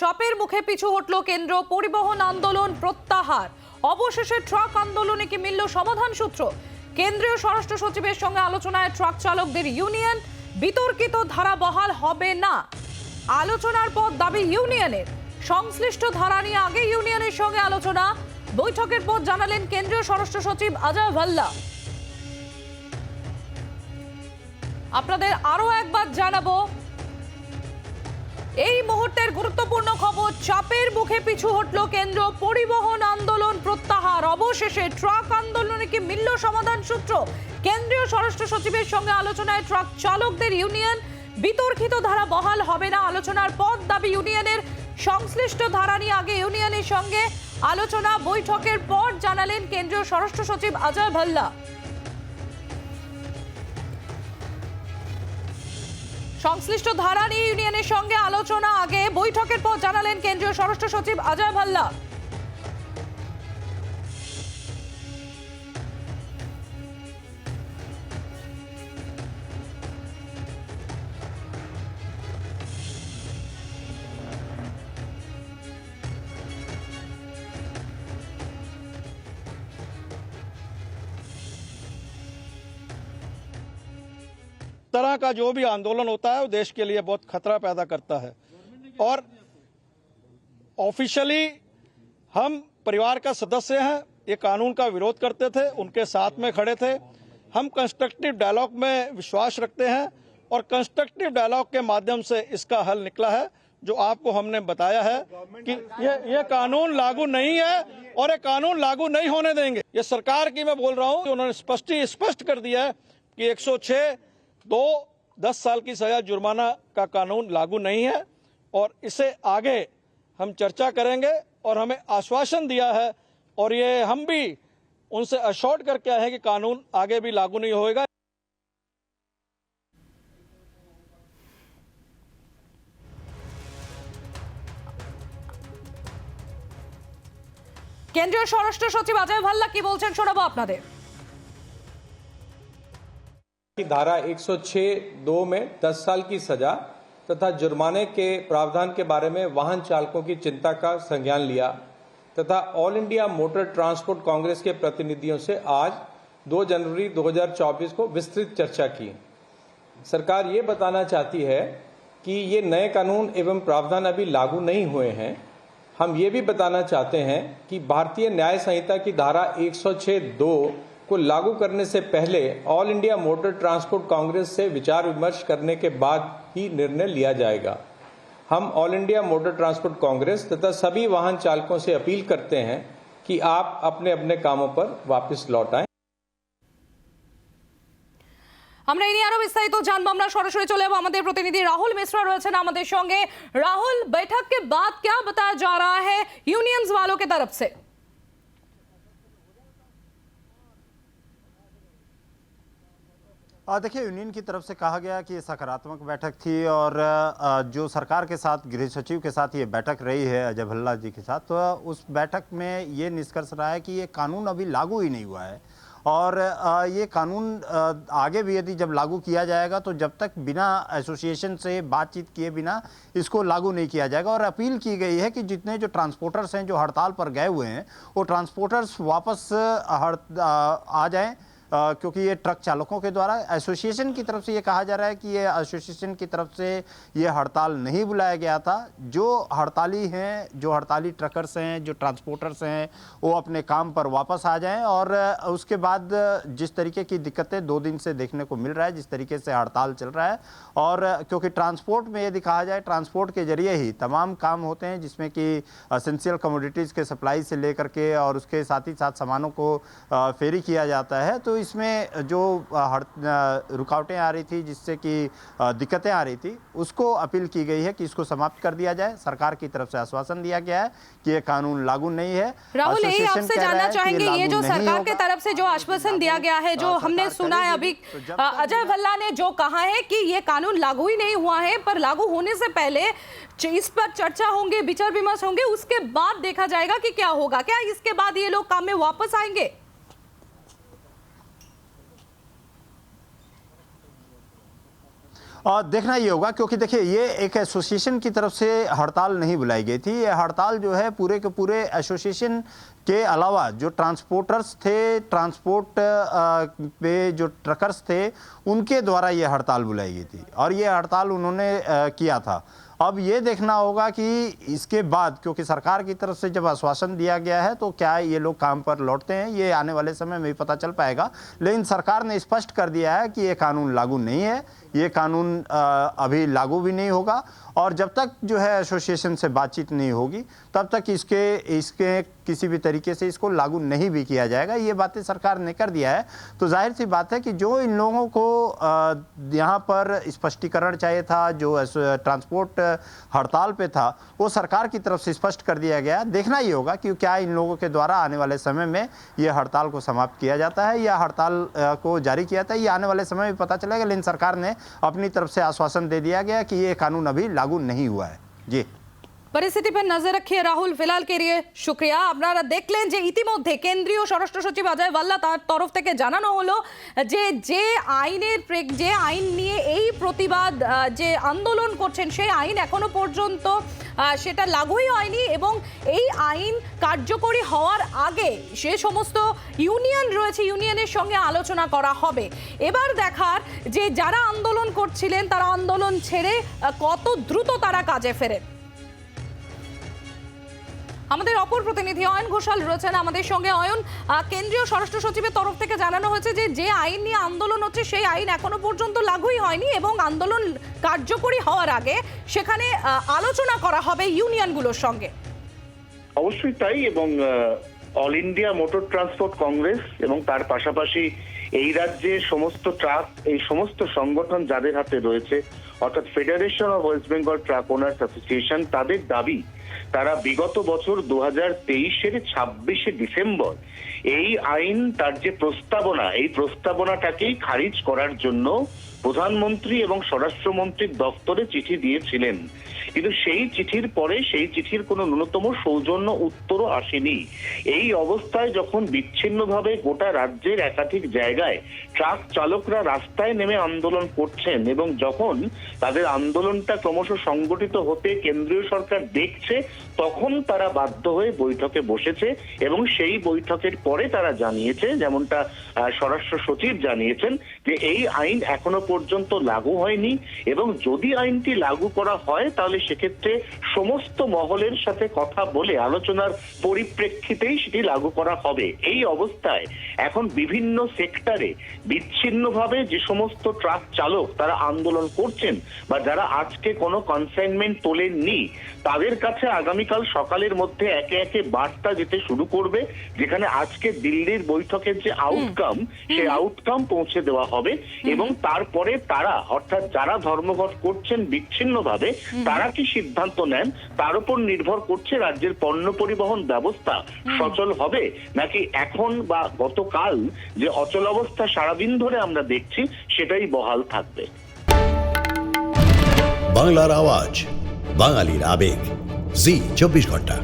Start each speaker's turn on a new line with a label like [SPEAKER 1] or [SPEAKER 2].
[SPEAKER 1] চাপের মুখে পিছু হটল কেন্দ্র, পরিবহন আন্দোলন প্রত্যাহার। অবশেষে ট্রাক আন্দোলনে কি মিলল সমাধান সূত্র? কেন্দ্রীয় স্বরাষ্ট্র সচিবের সঙ্গে আলোচনায় ট্রাক চালকদের ইউনিয়ন। বিতর্কিত ধারা বহাল হবে না, আলোচনার পর দাবি ইউনিয়নের। সংশ্লিষ্ট ধারা নিয়ে আগে ইউনিয়নের সঙ্গে আলোচনা। বৈঠকের পর জানালেন কেন্দ্রীয় স্বরাষ্ট্র সচিব অজয় ভাল্লা। আপনাদের আরো একবার জানাবো এই মুহূর্তের গুরুত্বপূর্ণ খবর। চাপের মুখে পিছু হটল কেন্দ্র, পরিবহন আন্দোলন প্রত্যাহার। অবশেষে ট্রাক আন্দোলনে কি মিলল সমাধান সূত্র? কেন্দ্রীয় স্বরাষ্ট্র সচিবের সঙ্গে আলোচনায় ট্রাক চালকদের ইউনিয়ন। বিতর্কিত ধারা বহাল হবে না, আলোচনার পর দাবি ইউনিয়নের। সংশ্লিষ্ট ধারা নিয়ে আগে ইউনিয়নের সঙ্গে আলোচনা। বৈঠকের পর জানালেন কেন্দ্রীয় স্বরাষ্ট্র সচিব অজয় ভাল্লা। সংশ্লিষ্ট ধারা নিয়ে ইউনিয়নের সঙ্গে আলোচনা আগে, বৈঠকের পর জানালেন কেন্দ্রীয় স্বরাষ্ট্র সচিব অজয় ভাল্লা।
[SPEAKER 2] तरह का जो भी आंदोलन होता है वो देश के लिए बहुत खतरा पैदा करता है और ऑफिशियली हम परिवार का सदस्य हैं, ये कानून का विरोध करते थे, उनके साथ में खड़े थे। हम कंस्ट्रक्टिव डायलॉग में विश्वास रखते हैं और कंस्ट्रक्टिव डायलॉग के माध्यम से इसका हल निकला है, जो आपको हमने बताया है कि ये कानून लागू नहीं है और ये कानून लागू नहीं होने देंगे। ये सरकार की मैं बोल रहा हूँ, उन्होंने स्पष्ट कर दिया है कि 106 10 साल की सजा जुर्माना का कानून लागू नहीं है और इसे आगे हम चर्चा करेंगे और हमें आश्वासन दिया है और ये हम भी उनसे अश्योर्ड करके आए हैं कि कानून आगे भी लागू नहीं होगा।
[SPEAKER 1] কেন্দ্রীয় স্বরাষ্ট্র সচিব অজয় ভাল্লা কি বলছেন শোনাবো আপনাদের।
[SPEAKER 3] की धारा 106(2) में 10 साल की सजा तथा जुर्माने के प्रावधान के बारे में वाहन चालकों की चिंता का संज्ञान लिया तथा all India motor transport Congress के प्रतिनिधियों से आज 2 जनवरी 2024 को विस्तृत चर्चा की। सरकार ये बताना चाहती है कि ये नए कानून एवं प्रावधान अभी लागू नहीं हुए हैं। हम ये भी बताना चाहते हैं कि भारतीय न्याय संहिता की धारा 106(2) को लागू करने से पहले all India motor transport Congress से विचार विमर्श करने के बाद ही निर्णय लिया जाएगा। हम all India motor transport Congress तथा सभी वाहन चालकों से अपील करते हैं कि आप अपने अपने कामों पर वापस लौट आएं।
[SPEAKER 1] আমরা এই নিয়ে আরো বিস্তারিত জানবো। আমরা সরাসরি চলে যাবো, আমাদের প্রতিনিধি রাহুল মিশ্রা রয়েছেন আমাদের সঙ্গে। রাহুল, बैठक के बाद क्या बताया जा रहा है यूनियंस वालों की तरफ से?
[SPEAKER 4] देखिए, यूनियन की तरफ से कहा गया कि ये सकारात्मक बैठक थी और जो सरकार के साथ गृह सचिव के साथ ये बैठक रही है अजय भल्ला जी के साथ, तो उस बैठक में ये निष्कर्ष रहा है कि ये कानून अभी लागू ही नहीं हुआ है और ये कानून आगे भी यदि जब लागू किया जाएगा तो जब तक बिना एसोसिएशन से बातचीत किए बिना इसको लागू नहीं किया जाएगा। और अपील की गई है कि जितने जो ट्रांसपोर्टर्स हैं जो हड़ताल पर गए हुए हैं वो ट्रांसपोर्टर्स वापस आ जाएं, क्योंकि ये ट्रक चालकों के द्वारा एसोसिएशन की तरफ से ये कहा जा रहा है कि ये एसोसिएशन की तरफ से ये हड़ताल नहीं बुलाया गया था। जो हड़ताली हैं, जो हड़ताली ट्रकर्स हैं, जो ट्रांसपोर्टर्स हैं, वो अपने काम पर वापस आ जाएं और उसके बाद जिस तरीके की दिक्कतें 2 दिन से देखने को मिल रहा है, जिस तरीके से हड़ताल चल रहा है, और क्योंकि ट्रांसपोर्ट में यदि कहा जाए ट्रांसपोर्ट के जरिए ही तमाम काम होते हैं, जिसमें कि एसेंशियल कमोडिटीज़ के सप्लाई से लेकर के और उसके साथ ही साथ सामानों को फेरी किया जाता है, तो इसमें जो रुकावटें आ रही थी, जिससे कि दिक्कतें आ रही थी, उसको अपील की गई है कि इसको समाप्त कर दिया जाए। सरकार की तरफ से आश्वासन दिया गया है कि ये कानून लागू नहीं है।
[SPEAKER 1] राहुल, यही आपसे जानना चाहेंगे, ये जो सरकार की तरफ से जो आश्वासन दिया गया है, जो हमने सुना है अभी अजय भल्ला ने जो कहा है कि ये कानून लागू ही नहीं हुआ है, पर लागू होने से पहले इस पर चर्चा होंगे, विचार विमर्श होंगे, उसके बाद देखा जाएगा कि क्या होगा। क्या इसके बाद ये लोग काम में वापस आएंगे?
[SPEAKER 4] और देखना ये होगा, क्योंकि देखिए ये एक एसोसिएशन की तरफ से हड़ताल नहीं बुलाई गई थी। ये हड़ताल जो है पूरे के पूरे एसोसिएशन के अलावा जो ट्रांसपोर्टर्स थे, ट्रांसपोर्ट पे जो ट्रकर्स थे, उनके द्वारा ये हड़ताल बुलाई गई थी और ये हड़ताल उन्होंने किया था। अब ये देखना होगा कि इसके बाद, क्योंकि सरकार की तरफ से जब आश्वासन दिया गया है तो क्या ये लोग काम पर लौटते हैं, ये आने वाले समय में ही पता चल पाएगा। लेकिन सरकार ने स्पष्ट कर दिया है कि ये कानून लागू नहीं है, ये कानून अभी लागू भी नहीं होगा और जब तक जो है एसोसिएशन से बातचीत नहीं होगी तब तक इसके किसी भी तरीके से इसको लागू नहीं भी किया जाएगा। ये बातें सरकार ने कर दिया है। तो जाहिर सी बात है कि जो इन लोगों को यहाँ पर स्पष्टीकरण चाहिए था, जो ट्रांसपोर्ट हड़ताल पे था, वो सरकार की तरफ से स्पष्ट कर दिया गया। देखना ये होगा कि क्या इन लोगों के द्वारा आने वाले समय में ये हड़ताल को समाप्त किया जाता है या हड़ताल को जारी किया जाता है, ये आने वाले समय में पता चलेगा। लेकिन सरकार ने अपनी तरफ से आश्वासन दे दिया गया कि ये कानून अभी लागू नहीं हुआ है। जी,
[SPEAKER 1] পরিস্থিতি पर नजर रखिए राहुल। फिलहाल के लिए शुक्रिया। আপনারা দেখলেন যে ইতিমধ্যে কেন্দ্রীয় স্বরাষ্ট্র সচিব অজয় ভাল্লা তার তরফ থেকে জানানো হলো যে আইন নিয়ে এই প্রতিবাদ যে আন্দোলন করছেন সেই আইন এখনো পর্যন্ত সেটা লাগুই হয়নি এবং এই আইন কার্যকরী হওয়ার আগে যে সমস্ত ইউনিয়ন রয়েছে ইউনিয়নের সঙ্গে আলোচনা করা হবে। এবার দেখার যে যারা আন্দোলন করছিলেন তারা আন্দোলন ছেড়ে কত দ্রুত তারা কাজে ফেরেন। আমাদের অপর প্রতিনিধি অয়ন ঘোষাল রয়েছেন আমাদের সঙ্গে। অয়ন, কেন্দ্রীয় স্বরাষ্ট্র সচিবের তরফ থেকে জানানো হয়েছে যে আইন নিয়ে আন্দোলন হচ্ছে সেই আইন এখনো পর্যন্ত লাগুই হয়নি এবং আন্দোলন কার্যকরী হওয়ার আগে সেখানে আলোচনা করা হবে ইউনিয়নগুলোর সঙ্গে।
[SPEAKER 5] অবশ্যই তাই, এবং all India motor transport Congress এবং তার পাশাপাশি এই রাজ্যের সমস্ত ট্রাক, এই সমস্ত সংগঠন যাদের হাতে রয়েছে অর্থাৎ federation of West Bengal truck owners association, তাদের দাবি তারা বিগত বছর 2023-এর 26শে ডিসেম্বর এই আইন তার যে প্রস্তাবনা, এই প্রস্তাবনাটাকেই খারিজ করার জন্য প্রধানমন্ত্রী এবং স্বরাষ্ট্রমন্ত্রীর দপ্তরে চিঠি দিয়েছিলেন। কিন্তু সেই চিঠির পরে সেই চিঠির কোনো ন্যূনতম সৌজন্য উত্তরও আসেনি। এই অবস্থায় যখন বিচ্ছিন্নভাবে গোটা রাজ্যের একাধিক জায়গায় ট্রাক চালকরা রাস্তায় নেমে আন্দোলন করছেন এবং যখন তাদের আন্দোলনটা ক্রমশ সংগঠিত হতে কেন্দ্রীয় সরকার দেখছে, তখন তারা বাধ্য হয়ে বৈঠকে বসেছে এবং সেই বৈঠকের পরে তারা জানিয়েছে, যেমনটা স্বরাষ্ট্র সচিব জানিয়েছেন, যে এই আইন এখনো পর্যন্ত লাগু হয়নি এবং যদি আইনটি লাগু করা হয় তাহলে সেক্ষেত্রে সমস্ত মহলের সাথে কথা বলে আলোচনার পরিপ্রেক্ষিতেই সেটি লাগু করা হবে। এই অবস্থায় এখন বিভিন্ন সেক্টরে বিচ্ছিন্নভাবে যে সমস্ত ট্রাক চালক তারা আন্দোলন করছেন বা যারা আজকে কোনো কনসাইনমেন্ট তোলেননি, তাদের কাছে আগামীকাল সকালের মধ্যে একে একে বার্তা যেতে শুরু করবে, যেখানে আজকে দিল্লির বৈঠকের যে আউটকাম, সেই আউটকাম পৌঁছে দেওয়া হবে এবং তারপরে তারা, অর্থাৎ যারা ধর্মঘট করছেন বিচ্ছিন্নভাবে, তারা কি সিদ্ধান্ত নেন তার উপর নির্ভর করছে রাজ্যের পণ্য পরিবহন ব্যবস্থা সচল হবে নাকি এখন বা গতকাল যে অচল অবস্থা সারাদিন ধরে আমরা দেখছি সেটাই বহাল থাকবে।
[SPEAKER 6] বাংলার আওয়াজ, বাঙালির আবেগ, জি 24 ঘন্টা।